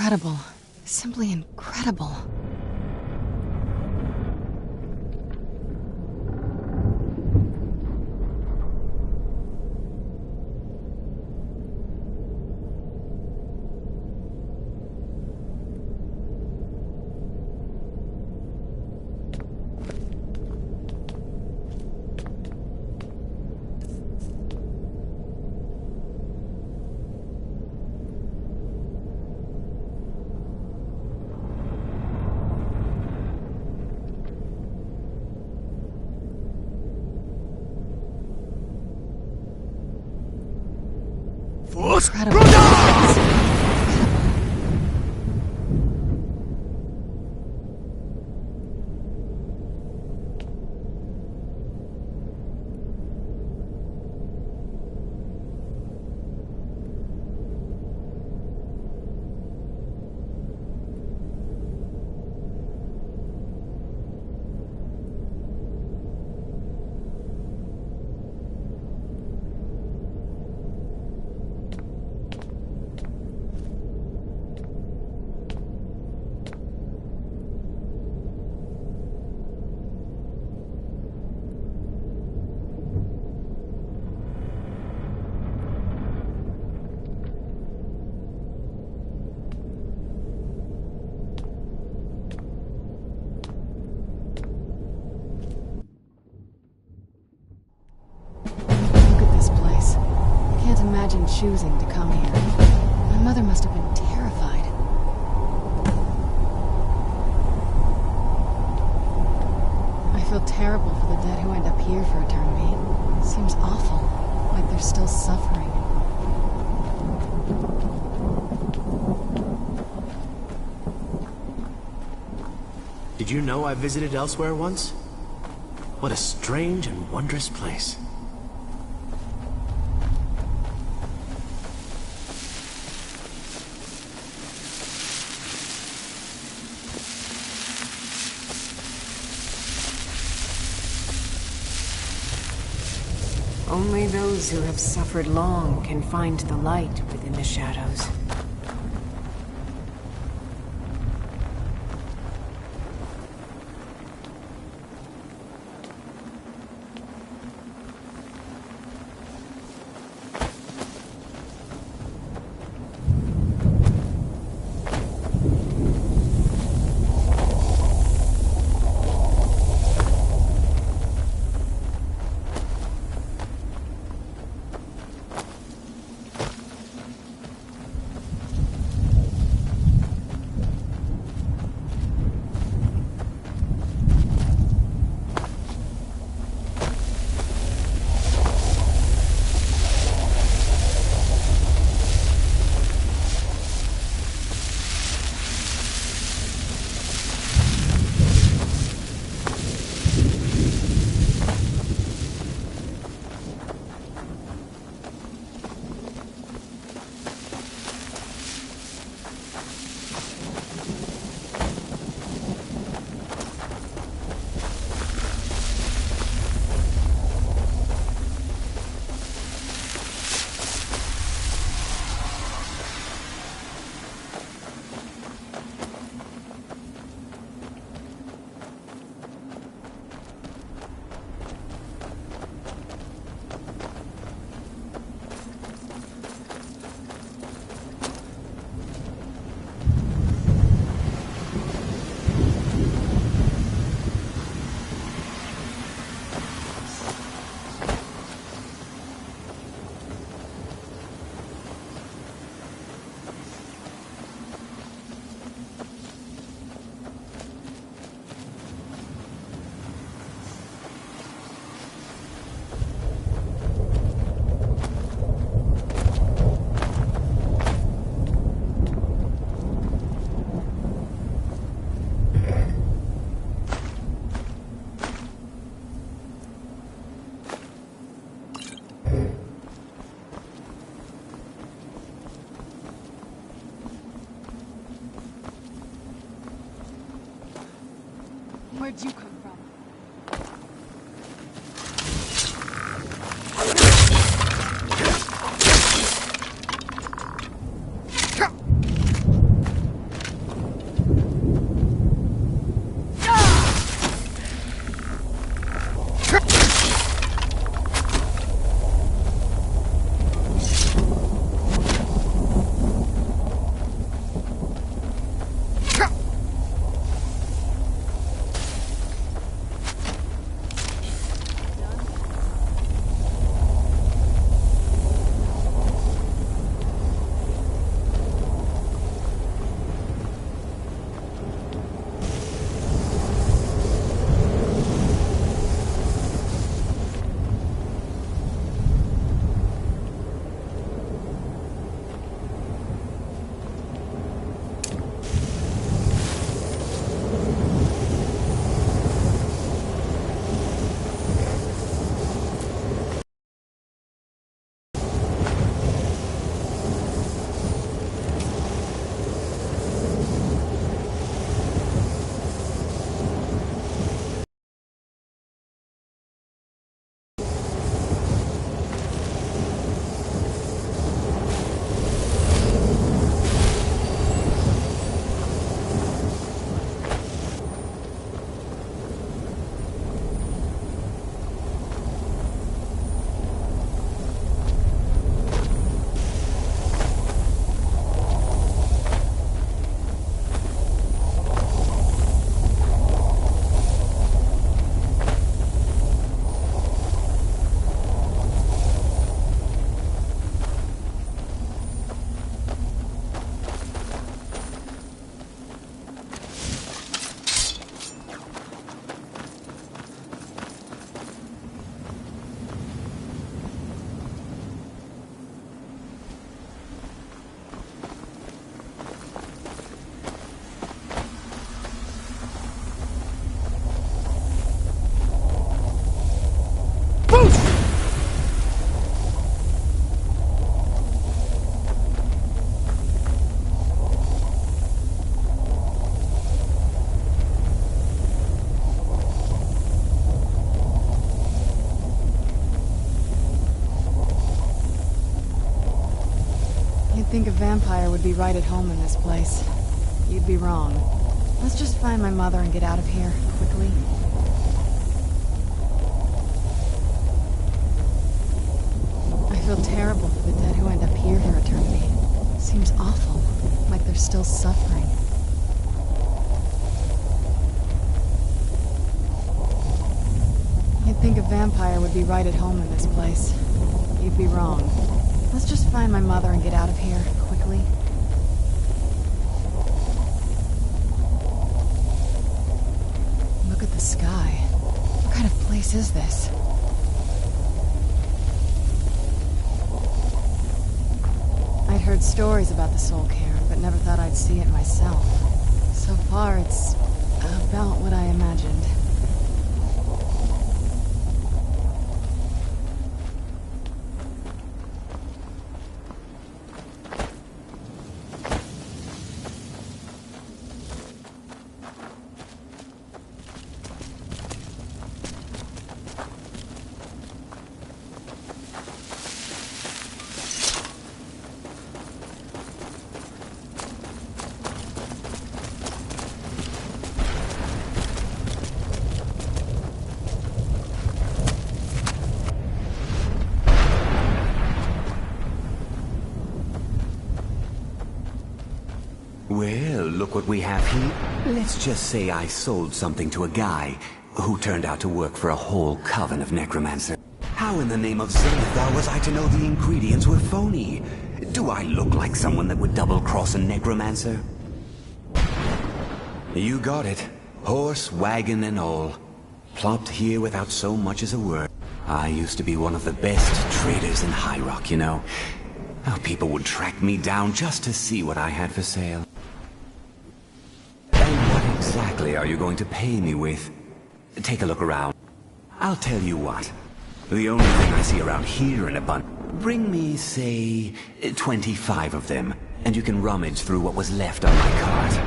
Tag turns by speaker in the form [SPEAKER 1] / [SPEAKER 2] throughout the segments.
[SPEAKER 1] incredible. Simply incredible. Incredible. Imagine choosing to come here. My mother must have been terrified. I feel terrible for the dead who end up here for eternity. It seems awful, like they're still suffering.
[SPEAKER 2] Did you know I visited elsewhere once? What a strange and wondrous place.
[SPEAKER 3] Only those who have suffered long can find the light within the shadows.
[SPEAKER 1] Where'd you come from? vampire would be right at home in this place. You'd be wrong. Let's just find my mother and get out of here, quickly. I feel terrible for the dead who end up here for eternity. Seems awful, like they're still suffering. You'd think a vampire would be right at home in this place. You'd be wrong. Let's just find my mother and get out of here, quickly. Look at the sky. What kind of place is this? I'd heard stories about the Soul Cairn, but never thought I'd see it myself. So far, it's about what I imagined.
[SPEAKER 4] Well, look what we have here. Let's just say I sold something to a guy who turned out to work for a whole coven of necromancers. How in the name of Zenithar was I to know the ingredients were phony? Do I look like someone that would double-cross a necromancer? You got it. Horse, wagon, and all. Plopped here without so much as a word. I used to be one of the best traders in High Rock, you know. How people would track me down just to see what I had for sale. And what exactly are you going to pay me with? Take a look around. I'll tell you what. The only thing I see around here in a bunch. Bring me, say, 25 of them, and you can rummage through what was left on my cart.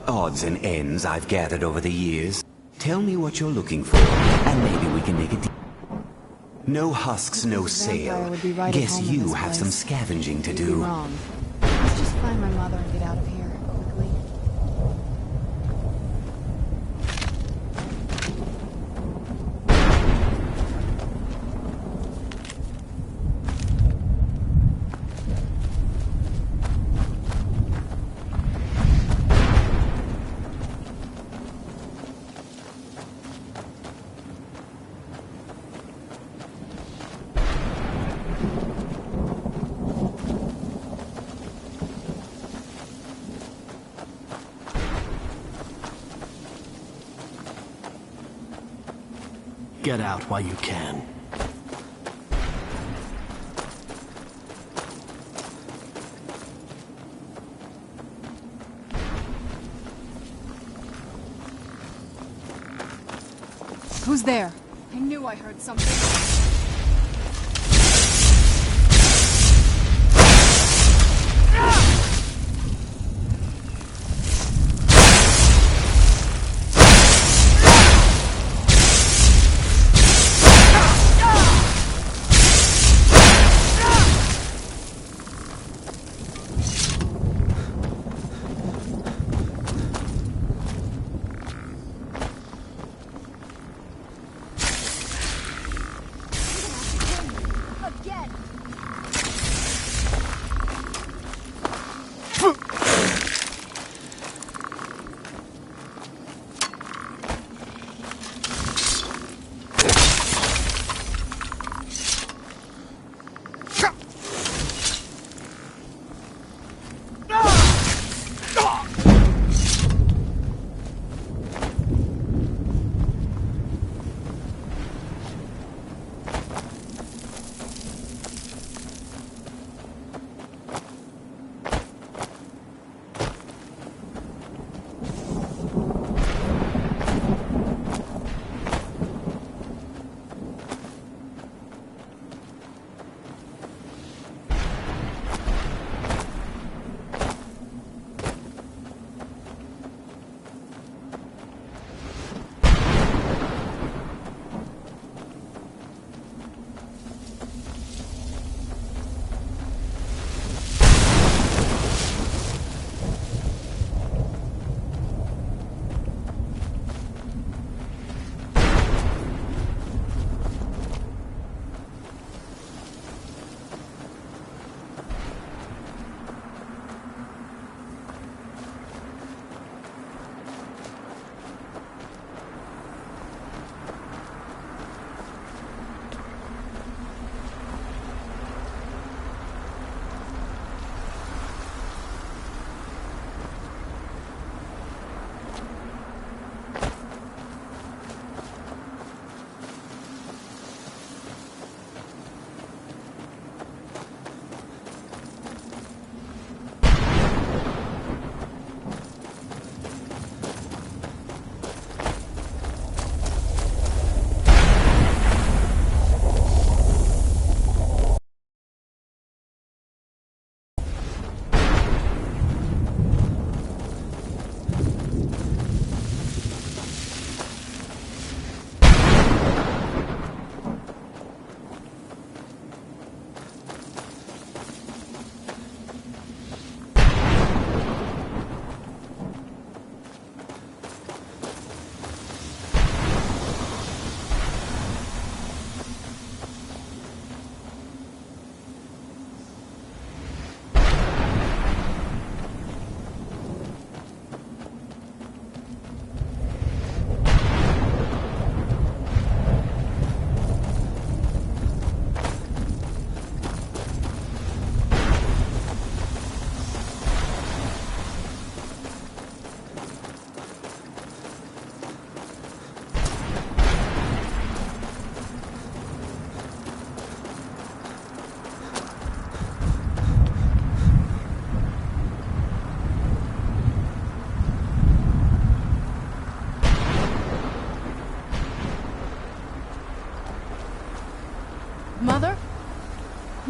[SPEAKER 4] Odds and ends I've gathered over the years. Tell me what you're looking for, and maybe we can make a deal. No husks, no sale.
[SPEAKER 1] Right,
[SPEAKER 4] guess you have some scavenging to do.
[SPEAKER 1] Wrong. Let's just find my mother and get out of here, quickly.
[SPEAKER 2] Get out while you can.
[SPEAKER 1] Who's there? I knew I heard something.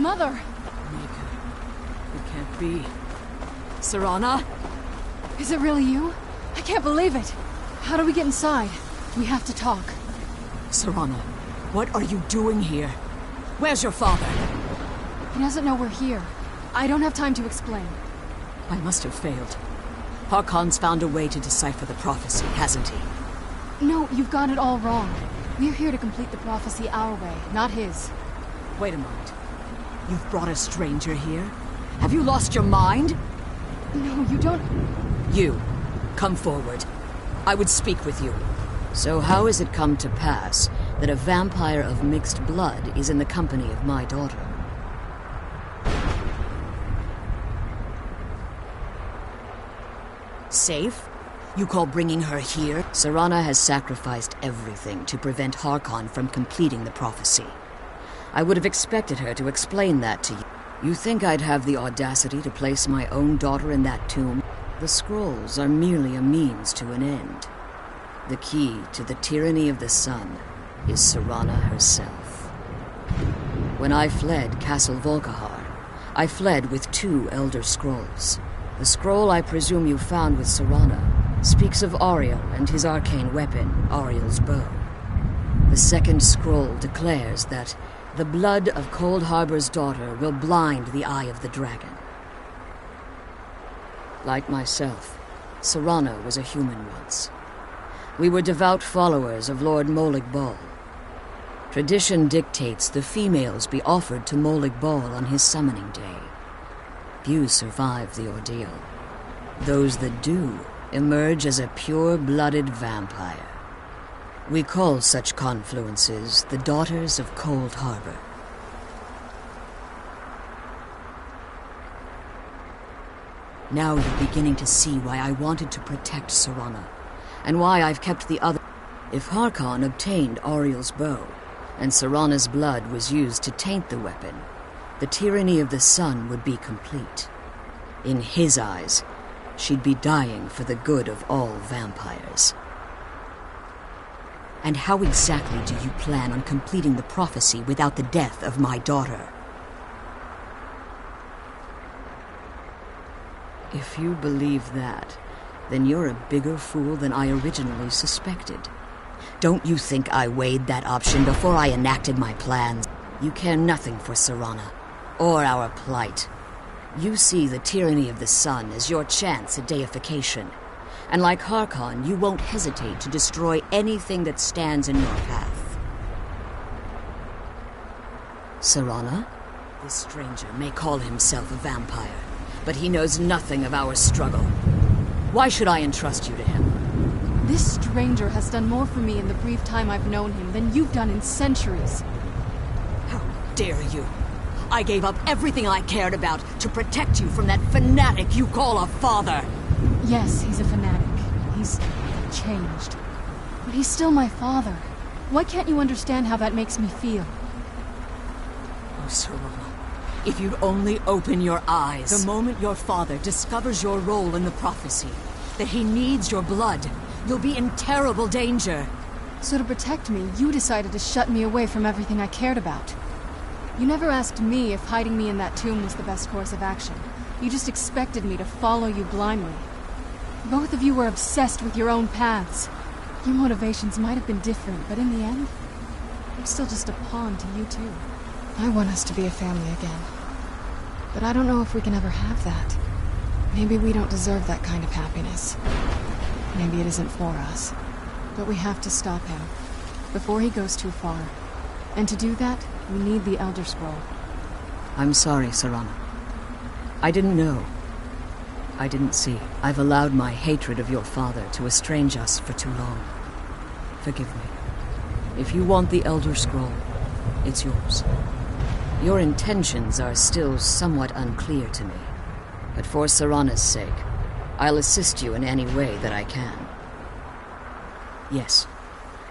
[SPEAKER 1] Mother!
[SPEAKER 3] Mika, it can't be. Serana?
[SPEAKER 1] Is it really you? I can't believe it. How do we get inside? We have to talk.
[SPEAKER 3] Serana, what are you doing here? Where's your father?
[SPEAKER 1] He doesn't know we're here. I don't have time to explain.
[SPEAKER 3] I must have failed. Harkon's found a way to decipher the prophecy, hasn't he?
[SPEAKER 1] No, you've got it all wrong. We're here to complete the prophecy our way, not his.
[SPEAKER 3] Wait a moment. You've brought a stranger here? Have you lost your mind?
[SPEAKER 1] No, you don't...
[SPEAKER 3] You, come forward. I would speak with you. So how has it come to pass that a vampire of mixed blood is in the company of my daughter? Safe? You call bringing her here? Serana has sacrificed everything to prevent Harkon from completing the prophecy. I would have expected her to explain that to you. You think I'd have the audacity to place my own daughter in that tomb? The scrolls are merely a means to an end. The key to the tyranny of the sun is Serana herself. When I fled Castle Volkihar, I fled with 2 Elder Scrolls. The scroll I presume you found with Serana speaks of Ariel and his arcane weapon, Ariel's bow. The second scroll declares that the blood of Cold Harbor's daughter will blind the eye of the dragon. Like myself, Serana was a human once. We were devout followers of Lord Molig Bal. Tradition dictates the females be offered to Molig Bal on his summoning day. Few survive the ordeal. Those that do emerge as a pure-blooded vampire. We call such confluences the Daughters of Cold Harbor. Now you're beginning to see why I wanted to protect Serana, and why I've kept the other... If Harkon obtained Ariel's bow, and Serana's blood was used to taint the weapon, the tyranny of the sun would be complete. In his eyes, she'd be dying for the good of all vampires. And how exactly do you plan on completing the prophecy without the death of my daughter? If you believe that, then you're a bigger fool than I originally suspected. Don't you think I weighed that option before I enacted my plans? You care nothing for Serana, or our plight. You see the tyranny of the sun as your chance at deification. And like Harkon, you won't hesitate to destroy anything that stands in your path. Serana? This stranger may call himself a vampire, but he knows nothing of our struggle. Why should I entrust you to him?
[SPEAKER 1] This stranger has done more for me in the brief time I've known him than you've done in centuries.
[SPEAKER 3] How dare you? I gave up everything I cared about to protect you from that fanatic you call a father.
[SPEAKER 1] Yes, he's a fanatic. He's changed. But he's still my father. Why can't you understand how that makes me feel?
[SPEAKER 3] Oh, Serana, if you'd only open your eyes. The moment your father discovers your role in the prophecy, that he needs your blood, you'll be in terrible danger.
[SPEAKER 1] So to protect me, you decided to shut me away from everything I cared about. You never asked me if hiding me in that tomb was the best course of action. You just expected me to follow you blindly. Both of you were obsessed with your own paths. Your motivations might have been different, but in the end, I'm still just a pawn to you too. I want us to be a family again. But I don't know if we can ever have that. Maybe we don't deserve that kind of happiness. Maybe it isn't for us. But we have to stop him, before he goes too far. And to do that, we need the Elder Scroll.
[SPEAKER 3] I'm sorry, Serana. I didn't know. I didn't see. I've allowed my hatred of your father to estrange us for too long. Forgive me. If you want the Elder Scroll, it's yours. Your intentions are still somewhat unclear to me. But for Serana's sake, I'll assist you in any way that I can. Yes,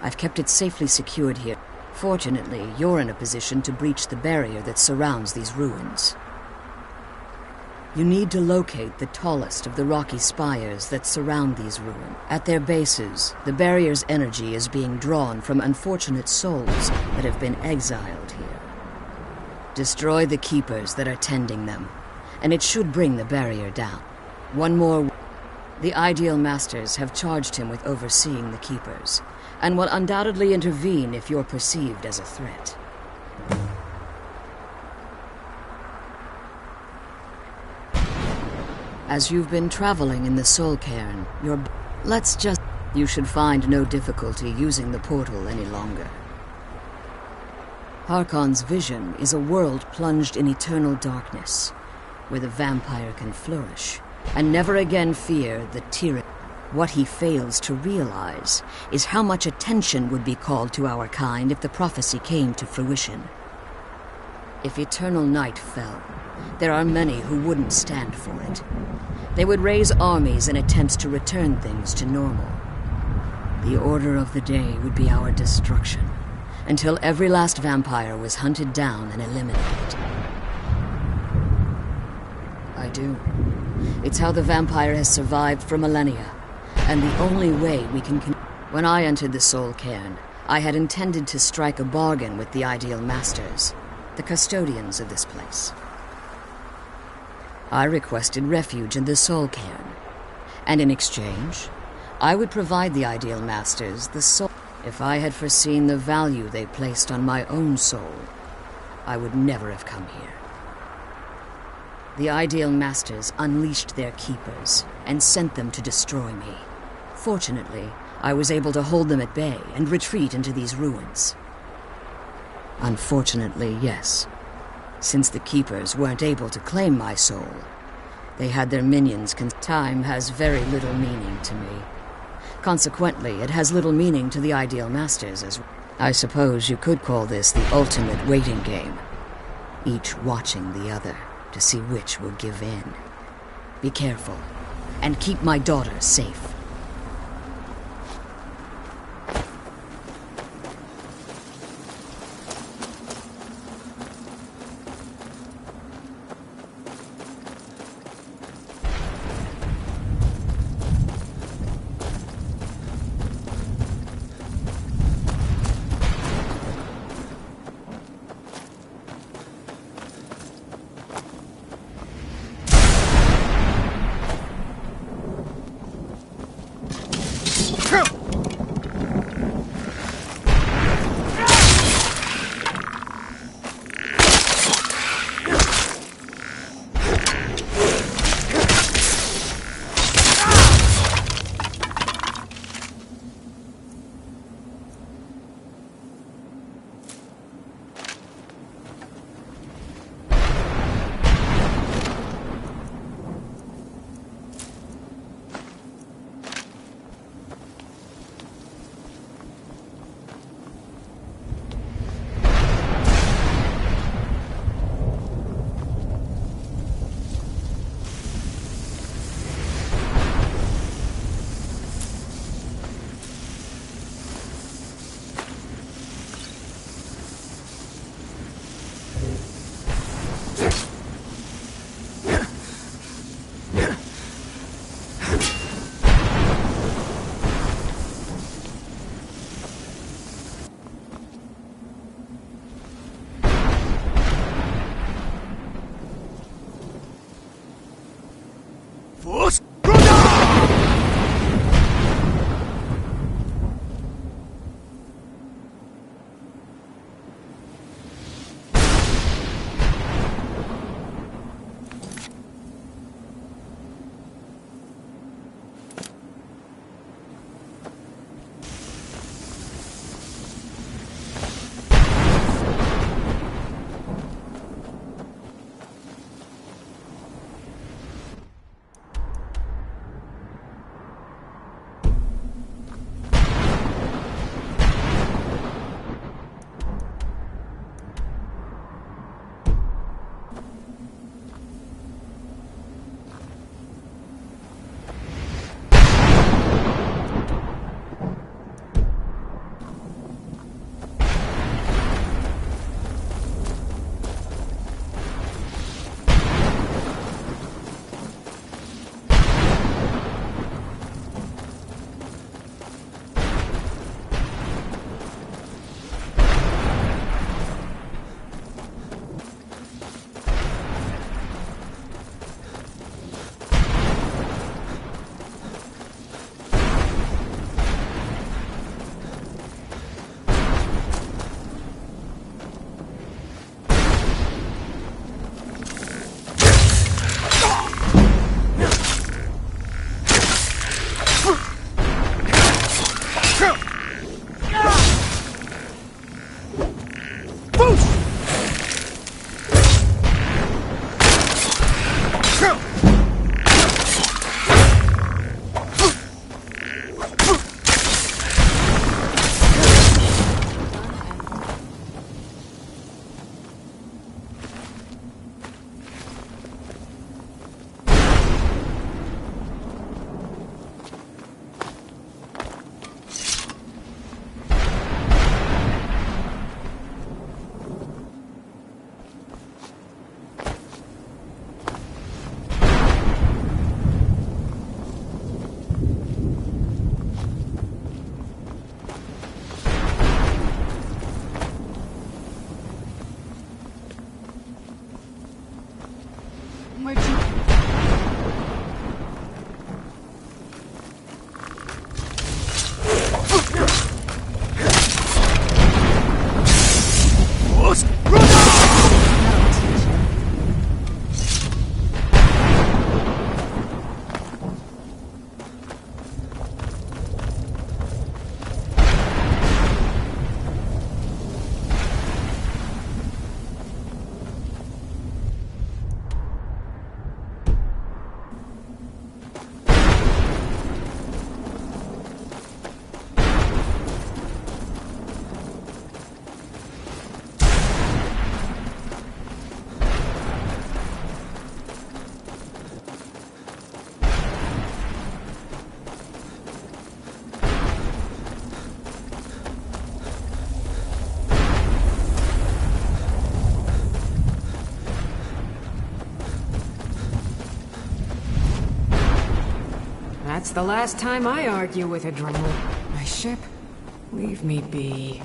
[SPEAKER 3] I've kept it safely secured here. Fortunately, you're in a position to breach the barrier that surrounds these ruins. You need to locate the tallest of the rocky spires that surround these ruins. At their bases, the barrier's energy is being drawn from unfortunate souls that have been exiled here. Destroy the keepers that are tending them, and it should bring the barrier down. One more... The Ideal Masters have charged him with overseeing the keepers, and will undoubtedly intervene if you're perceived as a threat. As you've been traveling in the Soul Cairn, you should find no difficulty using the portal any longer. Harkon's vision is a world plunged in eternal darkness, where the vampire can flourish, and never again fear the tyranny. What he fails to realize is how much attention would be called to our kind if the prophecy came to fruition. If eternal night fell, there are many who wouldn't stand for it. They would raise armies in attempts to return things to normal. The order of the day would be our destruction, until every last vampire was hunted down and eliminated. I do. It's how the vampire has survived for millennia, and the only way we can... When I entered the Soul Cairn, I had intended to strike a bargain with the Ideal Masters, the custodians of this place. I requested refuge in the Soul Cairn, and in exchange, I would provide the Ideal Masters the soul. If I had foreseen the value they placed on my own soul, I would never have come here. The Ideal Masters unleashed their keepers and sent them to destroy me. Fortunately, I was able to hold them at bay and retreat into these ruins. Unfortunately, yes. Since the keepers weren't able to claim my soul, they had their minions. Time has very little meaning to me. Consequently, it has little meaning to the Ideal Masters as well. I suppose you could call this the ultimate waiting game, each watching the other to see which will give in. Be careful, and keep my daughter safe.
[SPEAKER 1] Where'd you...
[SPEAKER 5] That's the last time I argue with a drummer. My ship? Leave me be.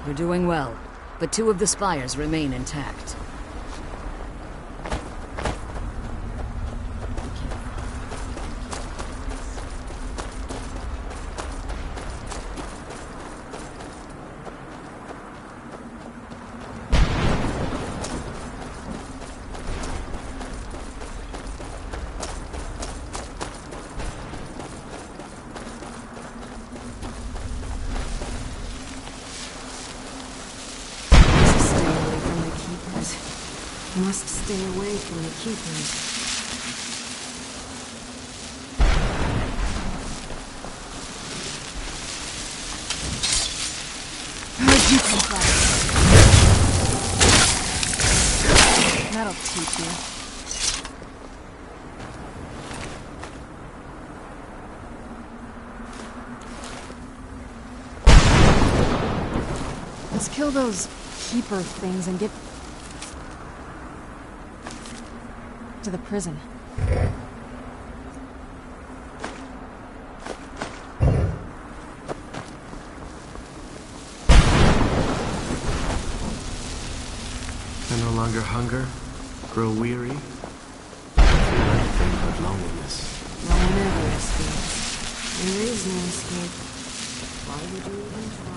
[SPEAKER 3] We're doing well, but 2 of the spires remain intact.
[SPEAKER 5] Must stay away from the Keepers.
[SPEAKER 1] Where'd you come from? That'll teach you. Let's kill those Keeper things and get to the prison.
[SPEAKER 2] I no longer hunger, grow weary, feel anything but loneliness.
[SPEAKER 5] No one ever escapes. There is no escape. Why would you even try?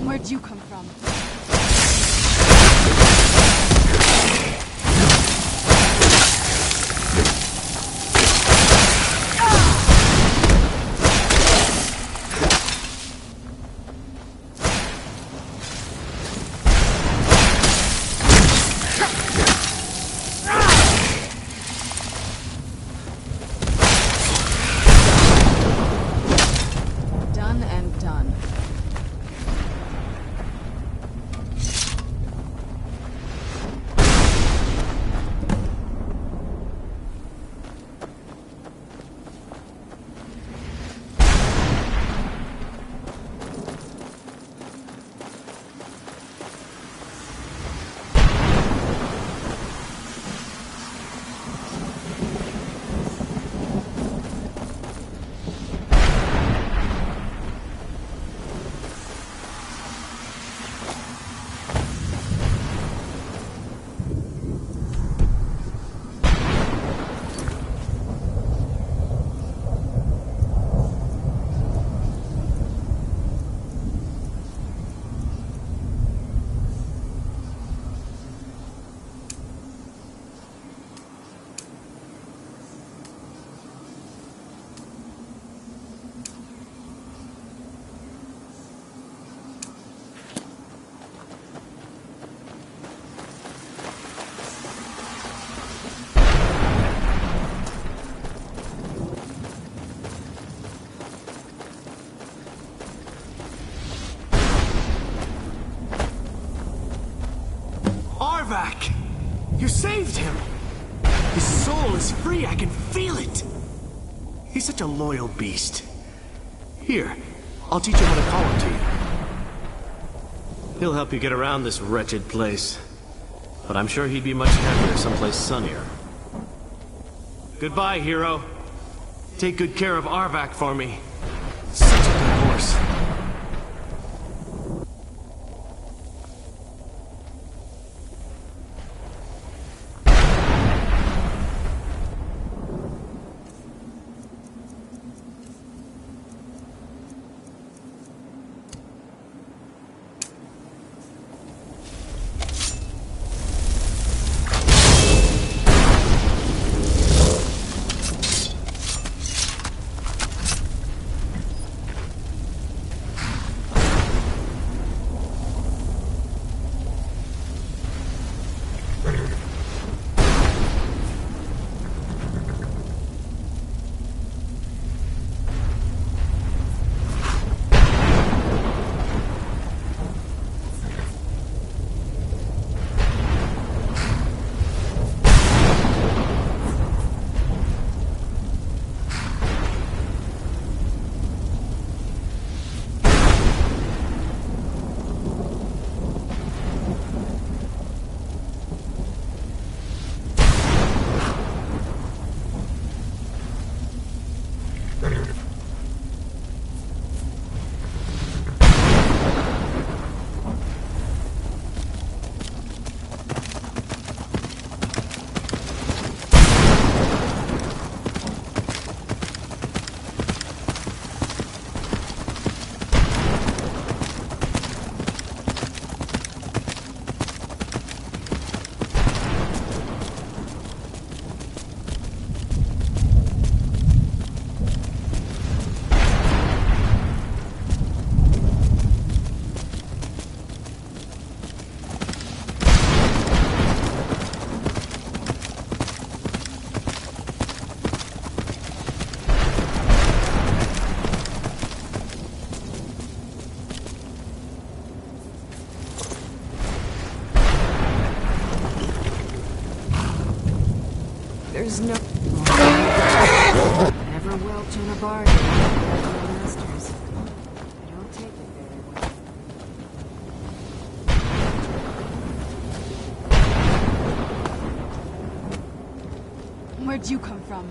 [SPEAKER 1] Where'd you come from? Done and done.
[SPEAKER 2] Arvak! You saved him! His soul is free, I can feel it! He's such a loyal beast. Here, I'll teach him how to call him to you. He'll help you get around this wretched place. But I'm sure he'd be much happier someplace sunnier. Goodbye, hero. Take good care of Arvak for me. Such a good horse.
[SPEAKER 5] There's no... Never welch on a bargain. Masters. I don't take it very well.
[SPEAKER 1] Where'd you come from?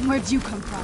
[SPEAKER 1] Where'd you come from?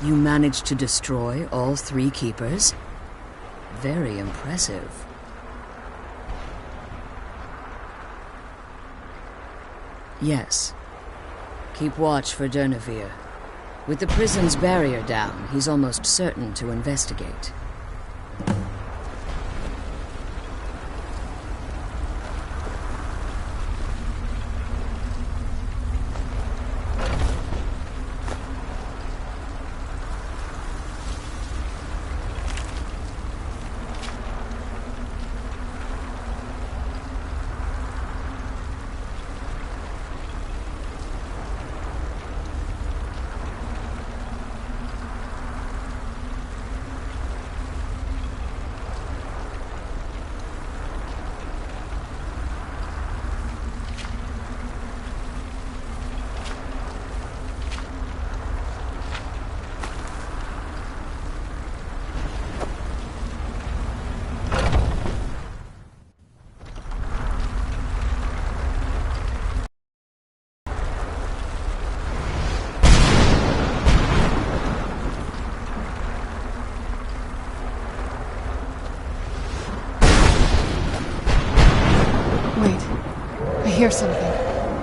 [SPEAKER 3] You managed to destroy all 3 keepers? Very impressive. Yes. Keep watch for Durnevere. With the prison's barrier down, he's almost certain to investigate.
[SPEAKER 1] I hear something.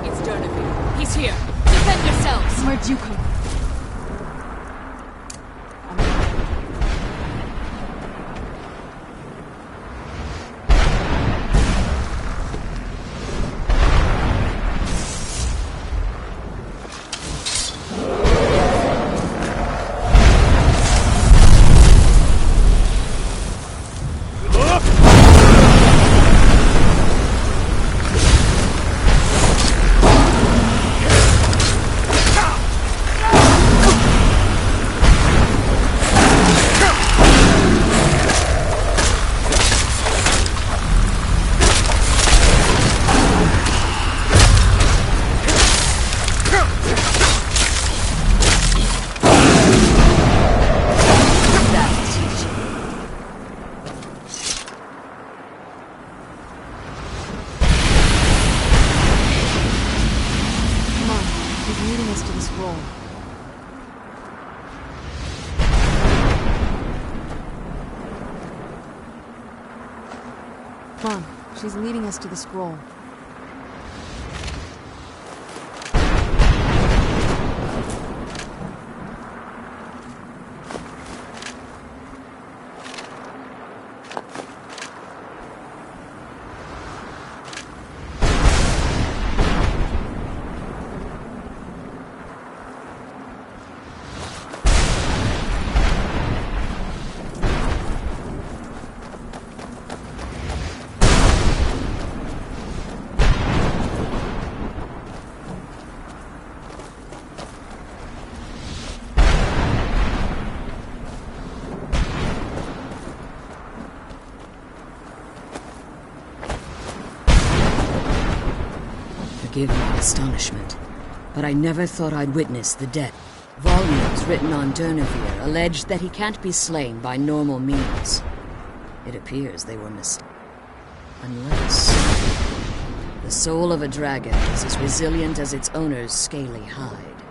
[SPEAKER 6] It's Durnevere. He's here. Defend yourselves!
[SPEAKER 1] Where'd you come from? Come on, she's leading us to the scroll.
[SPEAKER 3] Forgive my astonishment, but I never thought I'd witness the death. Volumes written on Durnevere alleged that he can't be slain by normal means. It appears they were mistaken. Unless... the soul of a dragon is as resilient as its owner's scaly hide.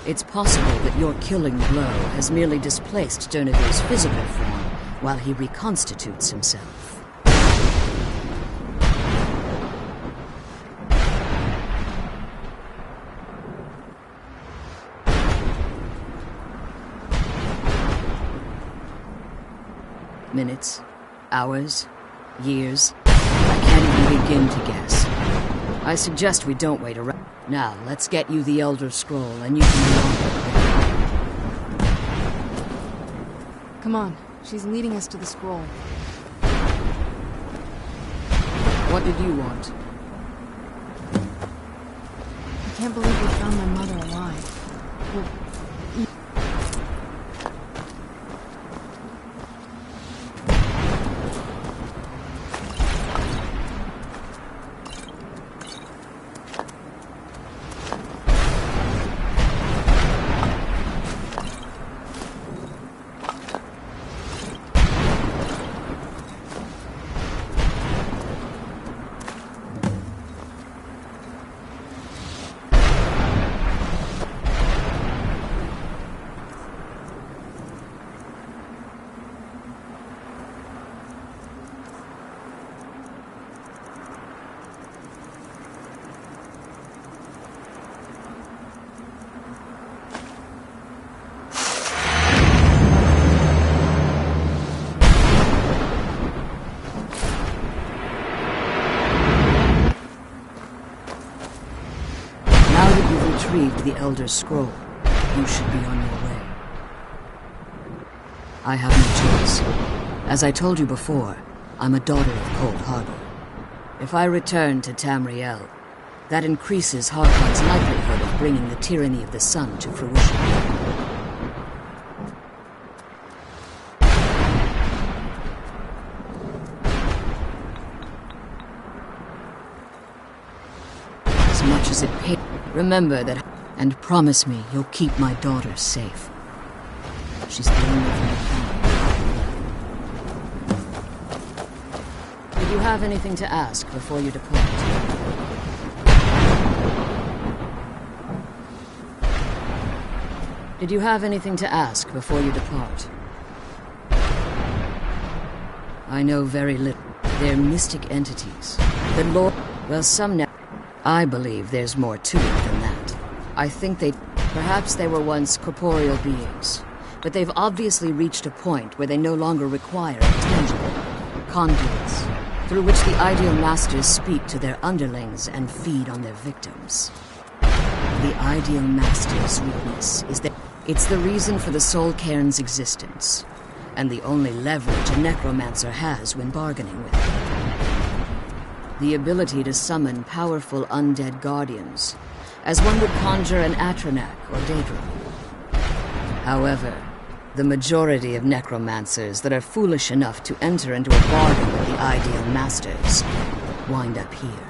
[SPEAKER 3] It's possible that your killing blow has merely displaced Durnevere's physical form while he reconstitutes himself. Minutes, hours, years. I can't even begin to guess. I suggest we don't wait around. Now, let's get you the Elder Scroll, and you can be on your way.
[SPEAKER 1] Come on, she's leading us to the scroll.
[SPEAKER 3] What did you want?
[SPEAKER 1] can't believe we found my mother alive. Well,
[SPEAKER 3] retrieved the Elder's Scroll, you should be on your way. I have no choice. As I told you before, I'm a daughter of Cold Harbor. If I return to Tamriel, that increases Harkon's likelihood of bringing the tyranny of the Sun to fruition. As much as it pays, remember that, and promise me you'll keep my daughter safe. She's the only thing I can. Did you have anything to ask before you depart? Did you have anything to ask before you depart? I know very little. They're mystic entities. The Lord... Well, some... I believe there's more to it than that. I think perhaps they were once corporeal beings, but they've obviously reached a point where they no longer require a tangible conduits, through which the Ideal Masters speak to their underlings and feed on their victims. The Ideal Masters' weakness is that it's the reason for the Soul Cairn's existence, and the only leverage a necromancer has when bargaining with them. The ability to summon powerful undead guardians, as one would conjure an Atronak or Daedra. However, the majority of necromancers that are foolish enough to enter into a bargain with the Ideal Masters wind up here,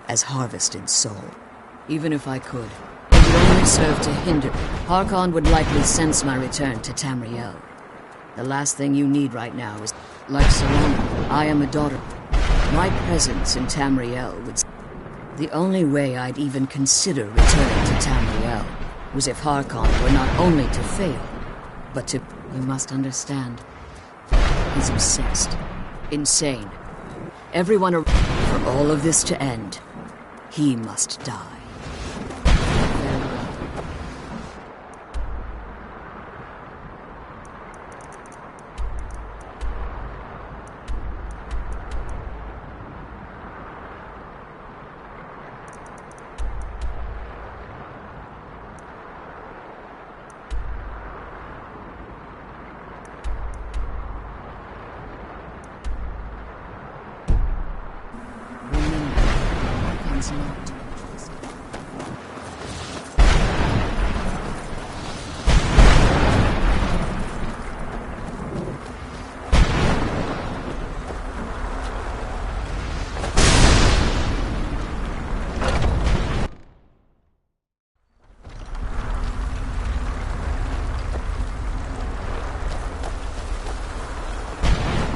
[SPEAKER 3] as harvested soul. Even if I could, it would only serve to hinder. Harkon would likely sense my return to Tamriel. The last thing you need right now is, like Serana, I am a daughter. My presence in Tamriel would... The only way I'd even consider returning to Tamriel was if Harkon were not only to fail, but to... You must understand. He's obsessed. Insane. Everyone... For all of this to end, he must die.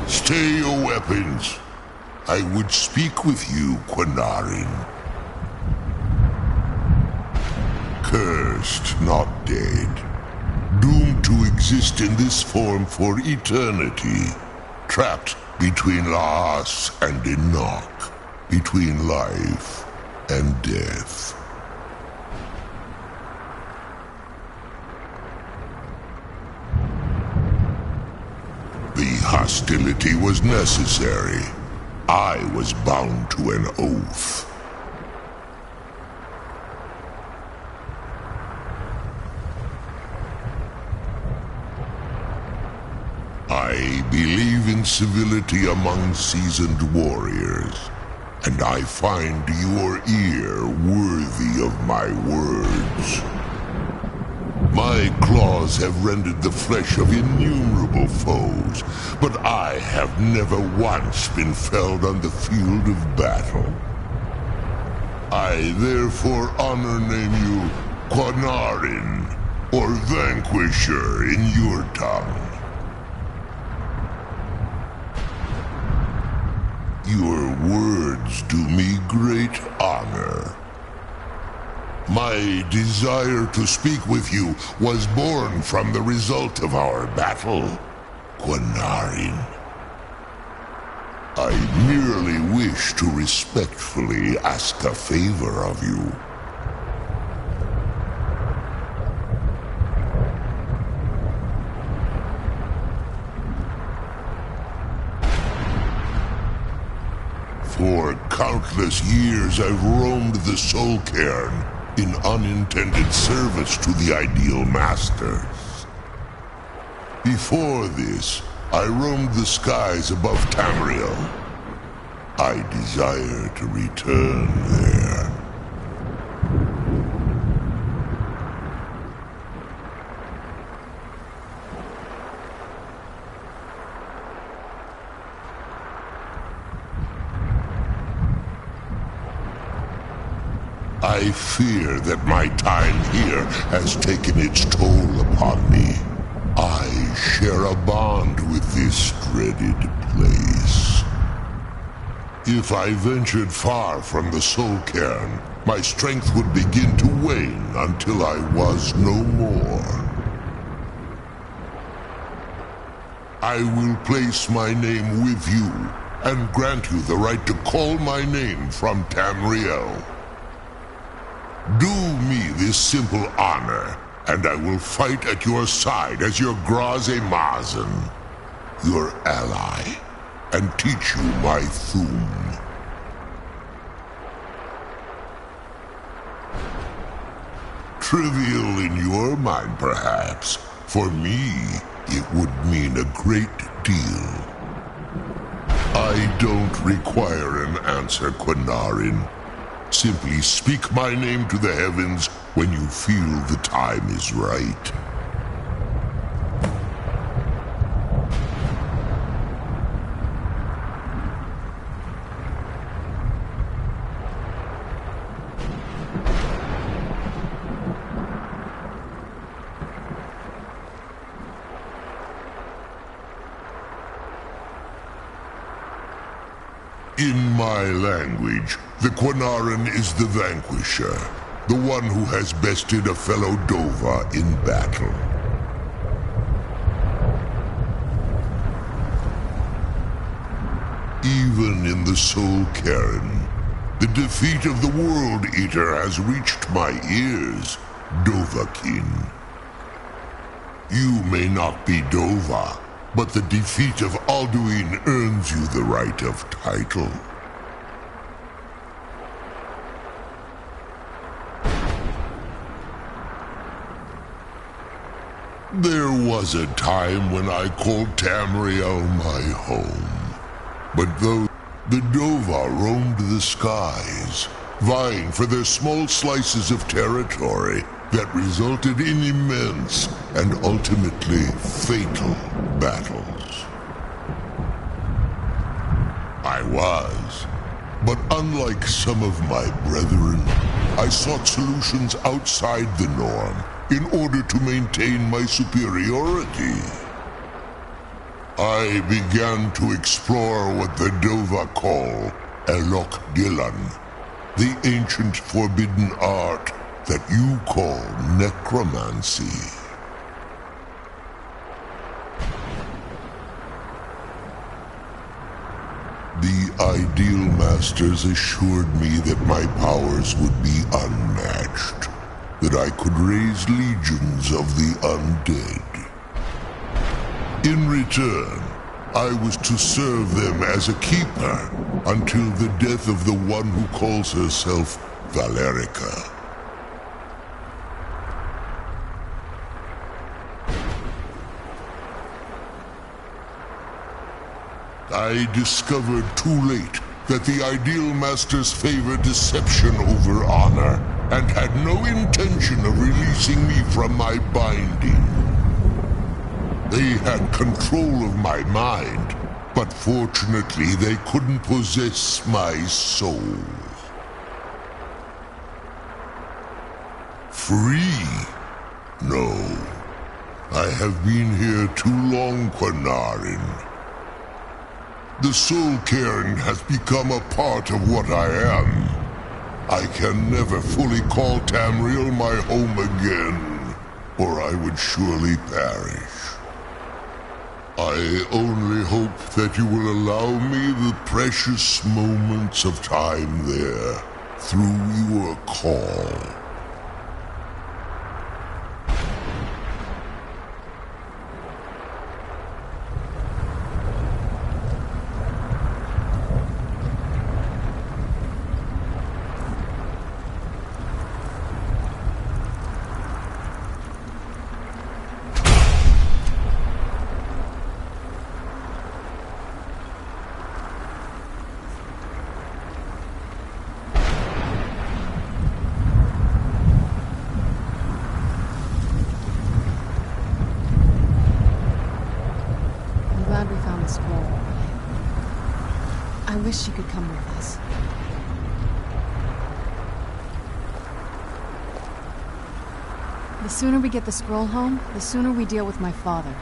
[SPEAKER 7] Stay your weapons. I would speak with you, Quinarin. Cursed, not dead. Doomed to exist in this form for eternity. Trapped between Laas and Enoch. Between life and death. The hostility was necessary. I was bound to an oath. I believe in civility among seasoned warriors, and I find your ear worthy of my words. My claws have rendered the flesh of innumerable foes, but I have never once been felled on the field of battle. I therefore honor name you Quanarin, or Vanquisher in your tongue. Your words do me great honor. My desire to speak with you was born from the result of our battle, Quanarin. I merely wish to respectfully ask a favor of you. For countless years I've roamed the Soul Cairn in unintended service to the Ideal Masters. Before this, I roamed the skies above Tamriel. I desire to return there. I fear that my time here has taken its toll upon me. I share a bond with this dreaded place. If I ventured far from the Soul Cairn, my strength would begin to wane until I was no more. I will place my name with you and grant you the right to call my name from Tamriel. Do me this simple honor, and I will fight at your side as your Graze Mazen, your ally, and teach you my Thum. Trivial in your mind, perhaps. For me, it would mean a great deal. I don't require an answer, Quanarin. Simply speak my name to the heavens when you feel the time is right. In my language, the Quanarin is the Vanquisher, the one who has bested a fellow Dova in battle. Even in the Soul Cairn, the defeat of the World Eater has reached my ears, Dovahkiin. You may not be Dova, but the defeat of Alduin earns you the right of title. There was a time when I called Tamriel my home. But though the Dova roamed the skies, vying for their small slices of territory that resulted in immense and ultimately fatal battles. I was, but unlike some of my brethren, I sought solutions outside the norm in order to maintain my superiority. I began to explore what the Dova call Elok Gillan, the ancient forbidden art that you call necromancy. The Ideal Masters assured me that my powers would be unmatched, that I could raise legions of the undead. In return, I was to serve them as a keeper until the death of the one who calls herself Valerica. I discovered too late that the Ideal Masters favor deception over honor, and had no intention of releasing me from my binding. They had control of my mind, but fortunately they couldn't possess my soul. Free? No. I have been here too long, Quanarin. The Soul Cairn has become a part of what I am. I can never fully call Tamriel my home again, or I would surely perish. I only hope that you will allow me the precious moments of time there, through your call.
[SPEAKER 1] I wish she could come with us. The sooner we get the scroll home, the sooner we deal with my father.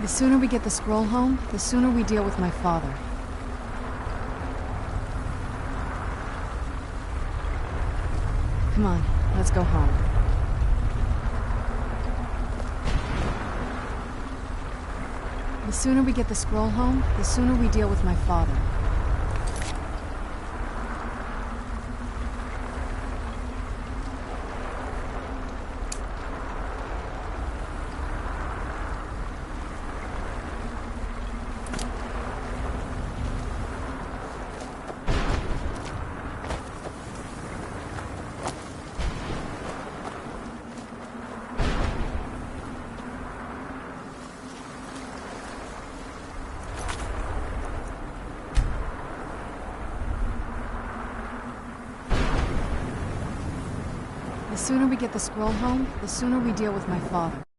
[SPEAKER 1] The sooner we get the scroll home, the sooner we deal with my father. Come on, let's go home. The sooner we get the scroll home, the sooner we deal with my father. The sooner we get the scroll home, the sooner we deal with my father.